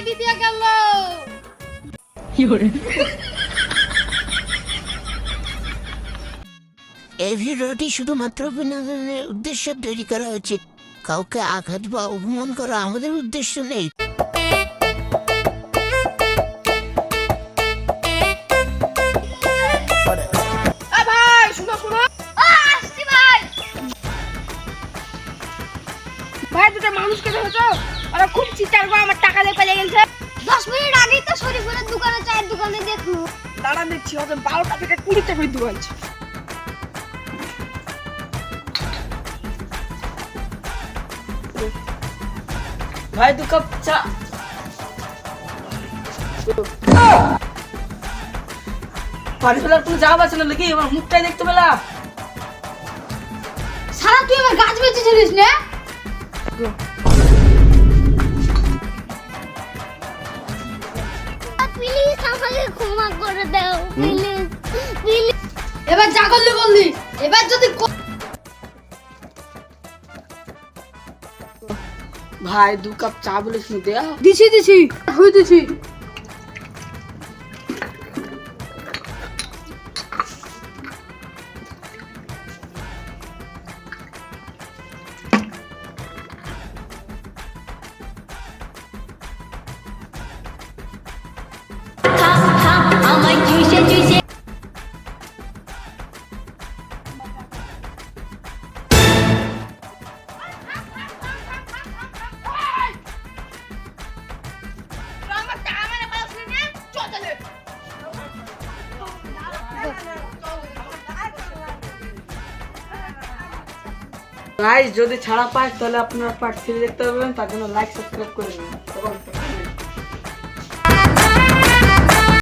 ID দিয়ে গেল। এই ভিডিওটি শুধুমাত্র বিনোদনের উদ্দেশ্যে তৈরি করা হয়েছে, কাউকে আঘাত বা অপমান করা আমাদের উদ্দেশ্য নেই। ভাই শুনো শুনো, আসছি ভাই। ভাই দুটো মানুষকে দেখেছো, ওরা খুব চিৎকার করে আমার টাকা দিয়ে পালিয়ে গেছে। 10 মিনিট আগেই তো শরীফুলের দোকানে চায়ের দোকানে দেখলো। দাঁড়া দেখছি ওদের 12টা থেকে 20টা করে দোকান। ভাই 2 কাপ চা। পানি ফেলার কোনো জায়গা আছে না নাকি? আমার মুখটাই দেখতে পেলা? সারা তুই আমার গাছ বেঁচেছিলিস না? প্লিজ আমাকে ক্ষমা করে দাও, প্লিজ প্লিজ। এবার যা করলি বললি, এবার যদি ভাই 2 কাপ চা বলে শুনে দেয়া। দিছি হই দিছি। গাইস যদি ছাড়া পায় তাহলে আপনারা পার্ট 3 দেখতে পাবেন, তার জন্য লাইক সাবস্ক্রাইব করে দিন।